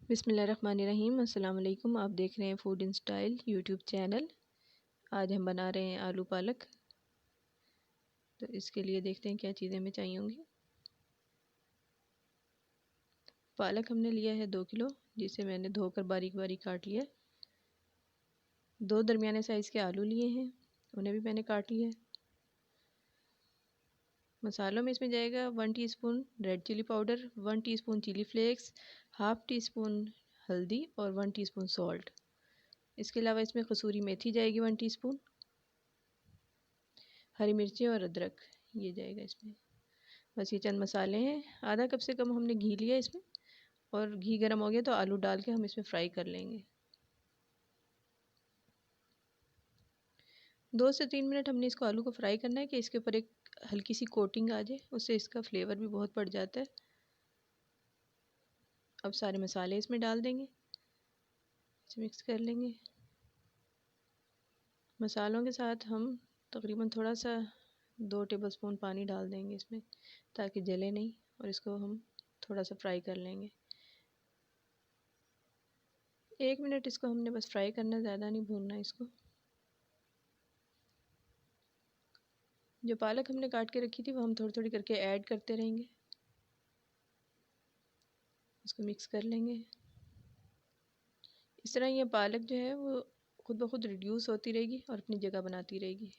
बिस्मिल्लाहिर्रहमानिर्रहीम। अस्सलाम वालेकुम। आप देख रहे हैं food in style YouTube channel. आज हम बना रहे हैं आलू पालक। तो इसके लिए देखते हैं क्या चीज़ें हमें चाहिए होंगी। पालक हमने लिया है 2 किलो, जिसे मैंने धोकर बारीक बारीक काट लिया है। 2 दरमियाने साइज़ के आलू लिए हैं, उन्हें भी मैंने काट लिया है। मसालों में इसमें जाएगा 1 teaspoon red chilli powder, 1 teaspoon chilli flakes, half teaspoon हल्दी और 1 टीस्पून सॉल्ट। इसके अलावा इसमें कसूरी मेथी जाएगी 1 टीस्पून, हरी मिर्ची और अदरक ये जाएगा इसमें। बस ये चंद मसाले हैं। आधा कप से कम हमने घी लिया इसमें, और घी गर्म हो गया तो आलू डाल के हम इसमें फ्राई कर लेंगे। 2 से 3 मिनट हमने इसको आलू को फ्राई करना है कि इसके ऊपर एक हल्की सी कोटिंग आ जाए, उससे इसका फ्लेवर भी बहुत बढ़ जाता है। अब सारे मसाले इसमें डाल देंगे, इसे मिक्स कर लेंगे। मसालों के साथ हम तकरीबन थोड़ा सा 2 टेबलस्पून पानी डाल देंगे इसमें, ताकि जले नहीं, और इसको हम थोड़ा सा फ्राई कर लेंगे। 1 मिनट इसको हमने बस फ्राई करना, ज़्यादा नहीं भूनना इसको। जो पालक हमने काट के रखी थी वो हम थोड़ी थोड़ी करके ऐड करते रहेंगे, इसको मिक्स कर लेंगे। इस तरह ये पालक जो है वो खुद ब खुद रिड्यूस होती रहेगी और अपनी जगह बनाती रहेगी।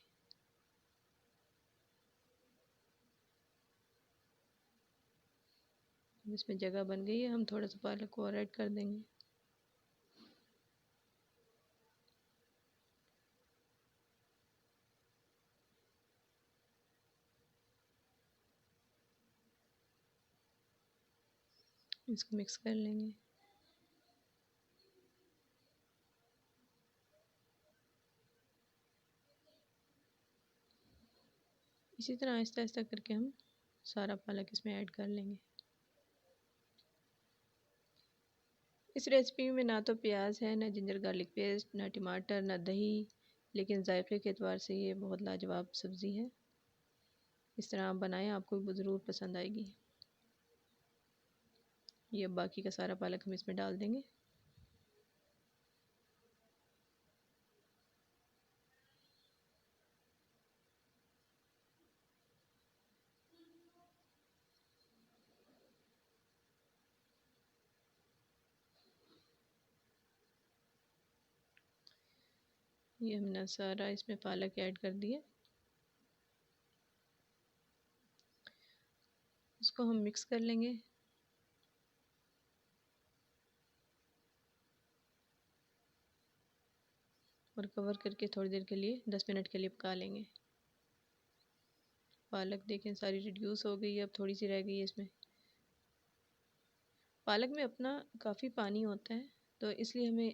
इसमें जगह बन गई है, हम थोड़ा सा पालक को और ऐड कर देंगे। इसको मिक्स कर लेंगे। इसी तरह आहिस्ता आहिस्ता करके हम सारा पालक इसमें ऐड कर लेंगे। इस रेसिपी में ना तो प्याज है, ना जिंजर गार्लिक पेस्ट, ना टमाटर, ना दही, लेकिन जायके के एतबार से ये बहुत लाजवाब सब्ज़ी है। इस तरह आप बनाएं, आपको ज़रूर पसंद आएगी। ये अब बाकी का सारा पालक हम इसमें डाल देंगे। ये हमने सारा इसमें पालक ऐड कर दिया। इसको हम मिक्स कर लेंगे। और कवर करके थोड़ी देर के लिए 10 मिनट के लिए पका लेंगे। पालक देखें सारी रिड्यूस हो गई है, अब थोड़ी सी रह गई है इसमें। पालक में अपना काफ़ी पानी होता है, तो इसलिए हमें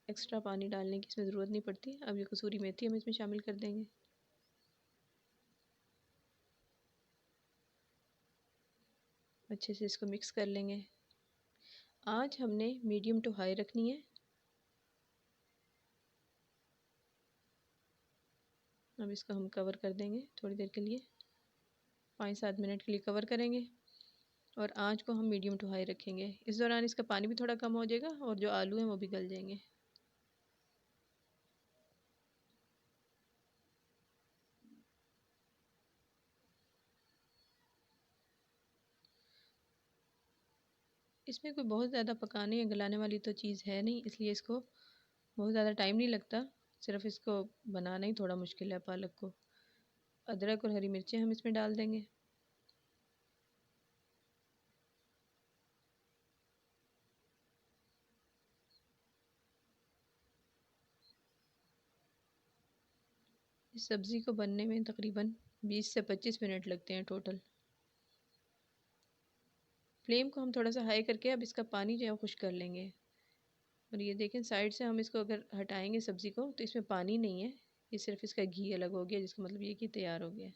एक्स्ट्रा पानी डालने की इसमें ज़रूरत नहीं पड़ती। अब ये कसूरी मेथी हम इसमें शामिल कर देंगे। अच्छे से इसको मिक्स कर लेंगे। आँच हमने मीडियम टू हाई रखनी है। अब इसको हम कवर कर देंगे थोड़ी देर के लिए, 5-7 मिनट के लिए कवर करेंगे, और आँच को हम मीडियम टू हाई रखेंगे। इस दौरान इसका पानी भी थोड़ा कम हो जाएगा और जो आलू हैं वो भी गल जाएंगे। इसमें कोई बहुत ज़्यादा पकाने या गलाने वाली तो चीज़ है नहीं, इसलिए इसको बहुत ज़्यादा टाइम नहीं लगता। सिर्फ इसको बनाना ही थोड़ा मुश्किल है पालक को। अदरक और हरी मिर्चें हम इसमें डाल देंगे। इस सब्ज़ी को बनने में तकरीबन 20 से 25 मिनट लगते हैं टोटल। फ्लेम को हम थोड़ा सा हाई करके अब इसका पानी जो है वो खुश्क कर लेंगे। और ये देखें साइड से हम इसको अगर हटाएंगे सब्ज़ी को तो इसमें पानी नहीं है, ये सिर्फ इसका घी अलग हो गया, जिसका मतलब ये कि तैयार हो गया है।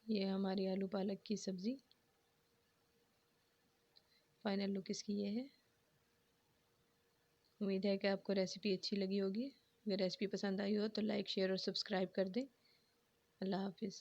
ये हमारी आलू पालक की सब्ज़ी, फाइनल लुक इसकी ये है। उम्मीद है कि आपको रेसिपी अच्छी लगी होगी। अगर रेसिपी पसंद आई हो तो लाइक शेयर और सब्सक्राइब कर दें। अल्लाह हाफिज़।